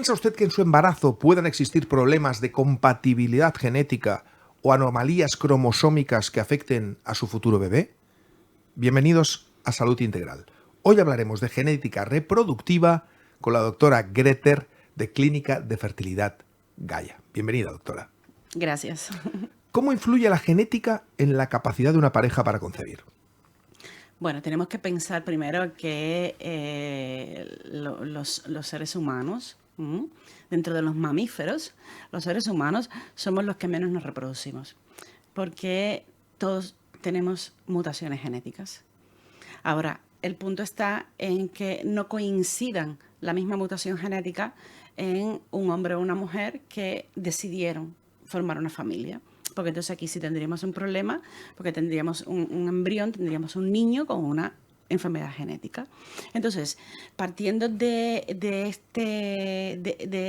¿Piensa usted que en su embarazo puedan existir problemas de compatibilidad genética o anomalías cromosómicas que afecten a su futuro bebé? Bienvenidos a Salud Integral. Hoy hablaremos de genética reproductiva con la doctora Greter de Clínica de Fertilidad Gaia. Bienvenida, doctora. Gracias. ¿Cómo influye la genética en la capacidad de una pareja para concebir? Bueno, tenemos que pensar primero que los seres humanos, dentro de los mamíferos, los seres humanos somos los que menos nos reproducimos, porque todos tenemos mutaciones genéticas. Ahora, el punto está en que no coincidan la misma mutación genética en un hombre o una mujer que decidieron formar una familia. Porque entonces aquí sí tendríamos un problema, porque tendríamos un embrión, tendríamos un niño con una enfermedad genética. Entonces, partiendo de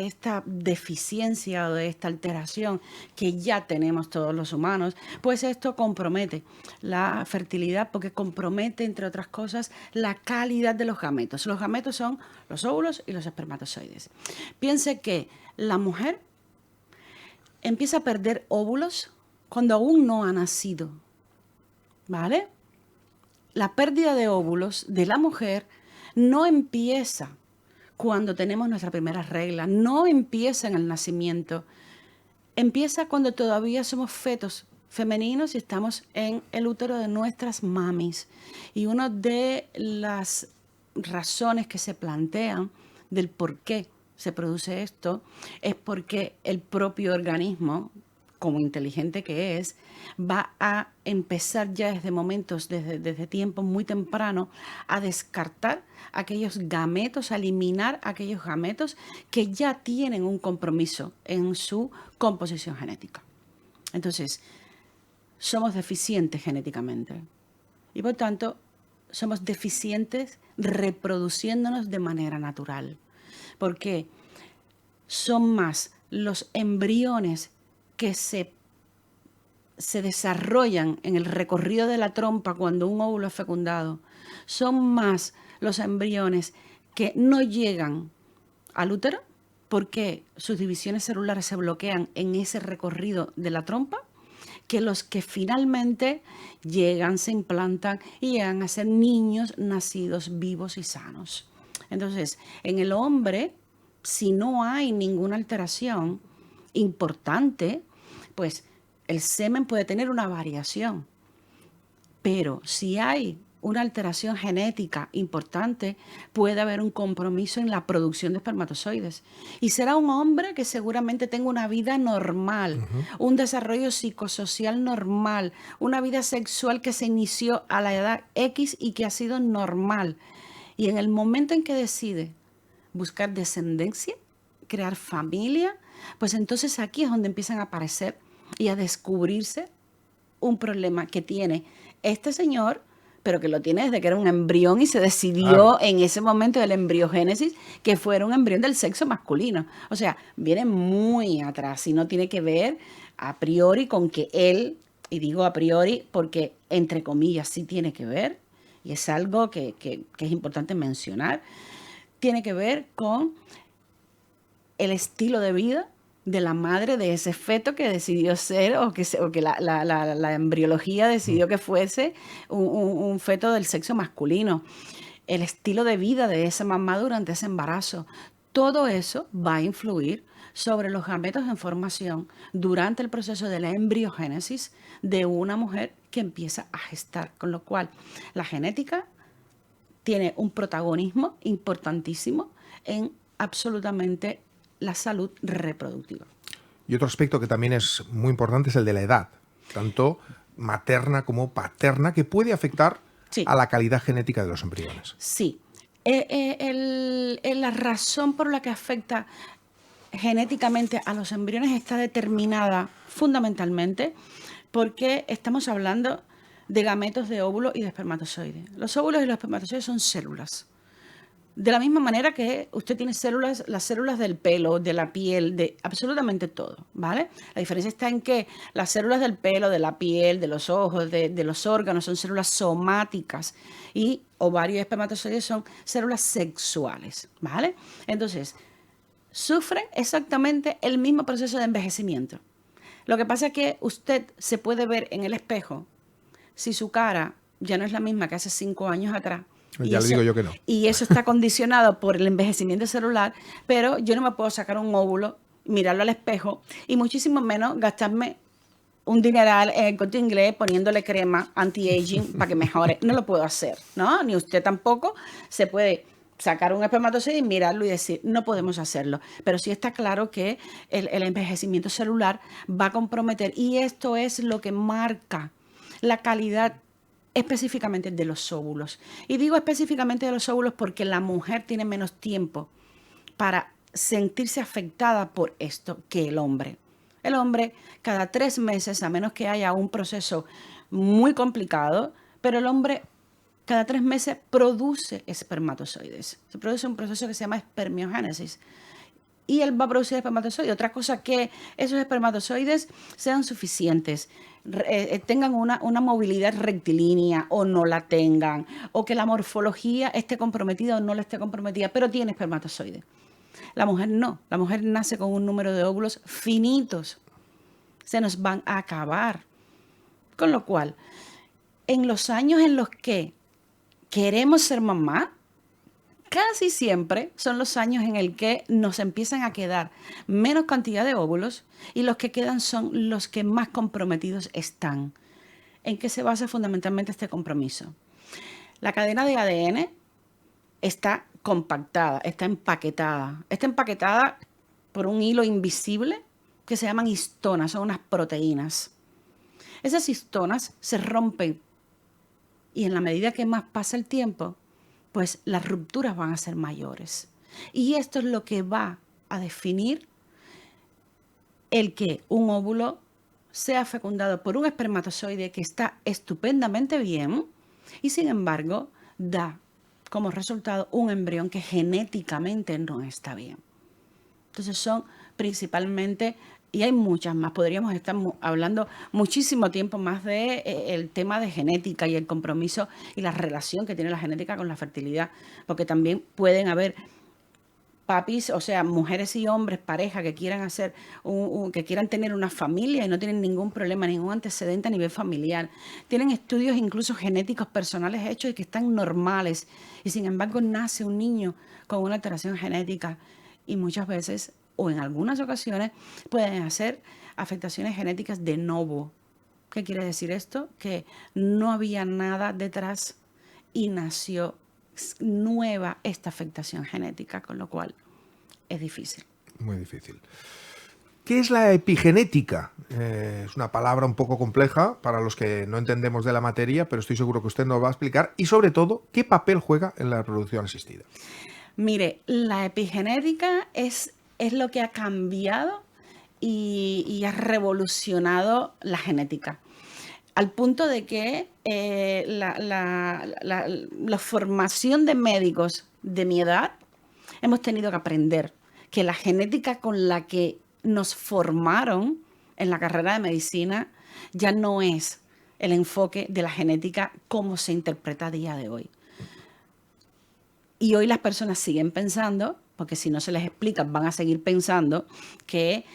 esta deficiencia o de esta alteración que ya tenemos todos los humanos, pues esto compromete la fertilidad porque compromete, entre otras cosas, la calidad de los gametos. Los gametos son los óvulos y los espermatozoides. Piense que la mujer empieza a perder óvulos cuando aún no ha nacido, ¿vale? La pérdida de óvulos de la mujer no empieza cuando tenemos nuestra primera regla, no empieza en el nacimiento, empieza cuando todavía somos fetos femeninos y estamos en el útero de nuestras mamis. Y una de las razones que se plantean del por qué se produce esto es porque el propio organismo, como inteligente que es, va a empezar ya desde tiempo muy temprano a descartar aquellos gametos, a eliminar aquellos gametos que ya tienen un compromiso en su composición genética. Entonces, somos deficientes genéticamente y por tanto somos deficientes reproduciéndonos de manera natural. Porque son más los embriones que se desarrollan en el recorrido de la trompa cuando un óvulo es fecundado. Son más los embriones que no llegan al útero porque sus divisiones celulares se bloquean en ese recorrido de la trompa, que los que finalmente llegan, se implantan y llegan a ser niños nacidos vivos y sanos. Entonces, en el hombre, si no hay ninguna alteración importante, pues el semen puede tener una variación. Pero si hay una alteración genética importante, puede haber un compromiso en la producción de espermatozoides. Y será un hombre que seguramente tenga una vida normal, un desarrollo psicosocial normal, una vida sexual que se inició a la edad X y que ha sido normal. Y en el momento en que decide buscar descendencia, crear familia, pues entonces aquí es donde empiezan a aparecer y a descubrirse un problema que tiene este señor, pero que lo tiene desde que era un embrión y se decidió en ese momento del embriogénesis que fuera un embrión del sexo masculino. O sea, viene muy atrás y no tiene que ver a priori con que él, y digo a priori porque entre comillas sí tiene que ver, y es algo que es importante mencionar, tiene que ver con el estilo de vida de la madre de ese feto que decidió ser o que la embriología decidió que fuese un feto del sexo masculino. El estilo de vida de esa mamá durante ese embarazo. Todo eso va a influir sobre los gametos en formación durante el proceso de la embriogénesis de una mujer que empieza a gestar. Con lo cual, la genética tiene un protagonismo importantísimo en absolutamente la salud reproductiva. Y otro aspecto que también es muy importante es el de la edad, tanto materna como paterna, que puede afectar a la calidad genética de los embriones. Sí. La razón por la que afecta genéticamente a los embriones está determinada fundamentalmente porque estamos hablando de gametos de óvulo y de espermatozoide. Los óvulos y los espermatozoides son células. De la misma manera que usted tiene células, las células del pelo, de la piel, de absolutamente todo, ¿vale? La diferencia está en que las células del pelo, de la piel, de los ojos, de los órganos son células somáticas y ovarios y espermatozoides son células sexuales, ¿vale? Entonces, sufren exactamente el mismo proceso de envejecimiento. Lo que pasa es que usted se puede ver en el espejo si su cara ya no es la misma que hace 5 años atrás. Ya le digo yo que no. Y eso está condicionado por el envejecimiento celular, pero yo no me puedo sacar un óvulo, mirarlo al espejo y muchísimo menos gastarme un dineral en el Corte Inglés poniéndole crema anti-aging para que mejore. No lo puedo hacer, ¿no? Ni usted tampoco se puede sacar un espermatozoide y mirarlo y decir, no podemos hacerlo. Pero sí está claro que el envejecimiento celular va a comprometer y esto es lo que marca la calidad específicamente de los óvulos. Y digo específicamente de los óvulos porque la mujer tiene menos tiempo para sentirse afectada por esto que el hombre. El hombre cada 3 meses, a menos que haya un proceso muy complicado, pero el hombre cada 3 meses produce espermatozoides. Se produce un proceso que se llama espermiogénesis. Y él va a producir espermatozoides. Otra cosa que esos espermatozoides sean suficientes, tengan una movilidad rectilínea o no la tengan, o que la morfología esté comprometida o no la esté comprometida, pero tiene espermatozoides. La mujer no, la mujer nace con un número de óvulos finitos, se nos van a acabar. Con lo cual, en los años en los que queremos ser mamá, casi siempre son los años en el que nos empiezan a quedar menos cantidad de óvulos y los que quedan son los que más comprometidos están. ¿En qué se basa fundamentalmente este compromiso? La cadena de ADN está compactada, está empaquetada. Está empaquetada por un hilo invisible que se llaman histonas, son unas proteínas. Esas histonas se rompen y en la medida que más pasa el tiempo, pues las rupturas van a ser mayores. Y esto es lo que va a definir el que un óvulo sea fecundado por un espermatozoide que está estupendamente bien y sin embargo da como resultado un embrión que genéticamente no está bien. Entonces son principalmente, y hay muchas más, podríamos estar hablando muchísimo tiempo más de el tema de genética y el compromiso y la relación que tiene la genética con la fertilidad, porque también pueden haber papis, o sea, mujeres y hombres, pareja que quieran hacer que quieran tener una familia y no tienen ningún problema, ningún antecedente a nivel familiar. Tienen estudios incluso genéticos personales hechos y que están normales. Y sin embargo nace un niño con una alteración genética y muchas veces, o en algunas ocasiones, pueden hacer afectaciones genéticas de novo. ¿Qué quiere decir esto? Que no había nada detrás y nació nueva esta afectación genética, con lo cual es difícil. Muy difícil. ¿Qué es la epigenética? Es una palabra un poco compleja para los que no entendemos de la materia, pero estoy seguro que usted nos va a explicar. Y sobre todo, ¿qué papel juega en la reproducción asistida? Mire, la epigenética es lo que ha cambiado y ha revolucionado la genética. Al punto de que la formación de médicos de mi edad hemos tenido que aprender que la genética con la que nos formaron en la carrera de medicina ya no es el enfoque de la genética como se interpreta a día de hoy. Y hoy las personas siguen pensando, porque si no se les explica van a seguir pensando que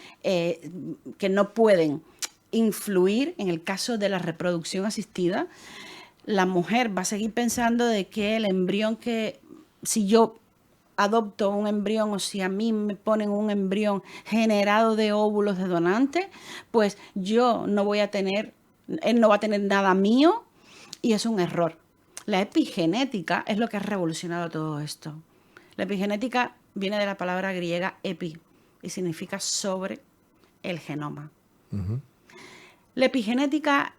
no pueden influir en el caso de la reproducción asistida. La mujer va a seguir pensando de que el embrión que, si yo adopto un embrión o si a mí me ponen un embrión generado de óvulos de donante, pues yo no voy a tener, él no va a tener nada mío y es un error. La epigenética es lo que ha revolucionado todo esto. La epigenética viene de la palabra griega epi y significa sobre el genoma. Uh-huh. La epigenética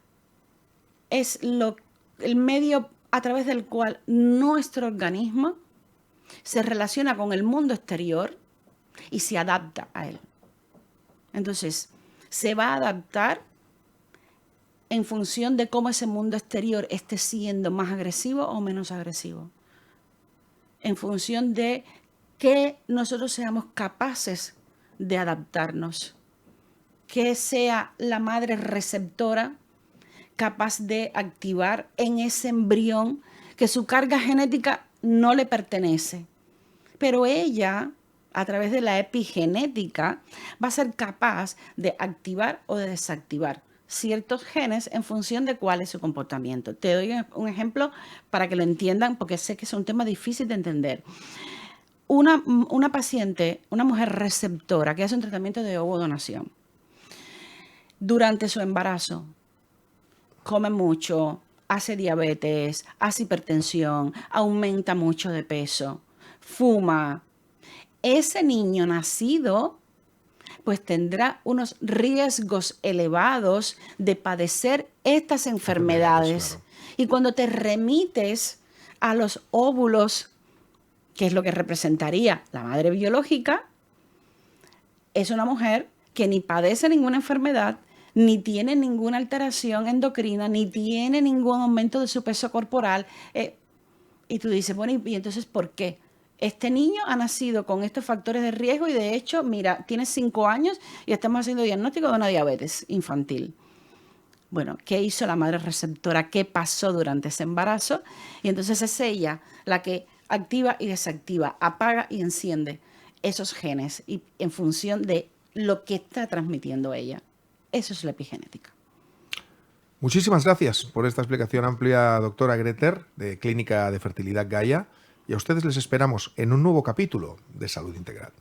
es el medio a través del cual nuestro organismo se relaciona con el mundo exterior y se adapta a él. Entonces, se va a adaptar en función de cómo ese mundo exterior esté siendo más agresivo o menos agresivo. En función de que nosotros seamos capaces de adaptarnos. Que sea la madre receptora capaz de activar en ese embrión que su carga genética no le pertenece. Pero ella a través de la epigenética, va a ser capaz de activar o de desactivar ciertos genes en función de cuál es su comportamiento. Te doy un ejemplo para que lo entiendan, porque sé que es un tema difícil de entender. Una paciente, una mujer receptora que hace un tratamiento de ovodonación, durante su embarazo, come mucho, hace diabetes, hace hipertensión, aumenta mucho de peso, fuma. Ese niño nacido pues tendrá unos riesgos elevados de padecer estas enfermedades. Claro. Y cuando te remites a los óvulos, que es lo que representaría la madre biológica, es una mujer que ni padece ninguna enfermedad, ni tiene ninguna alteración endocrina, ni tiene ningún aumento de su peso corporal. Y tú dices, bueno, ¿y entonces por qué? Este niño ha nacido con estos factores de riesgo y de hecho, mira, tiene 5 años y estamos haciendo diagnóstico de una diabetes infantil. Bueno, ¿qué hizo la madre receptora? ¿Qué pasó durante ese embarazo? Y entonces es ella la que activa y desactiva, apaga y enciende esos genes y en función de lo que está transmitiendo ella. Eso es la epigenética. Muchísimas gracias por esta explicación amplia, doctora Greter, de Clínica de Fertilidad Gaia, y a ustedes les esperamos en un nuevo capítulo de Salud Integral.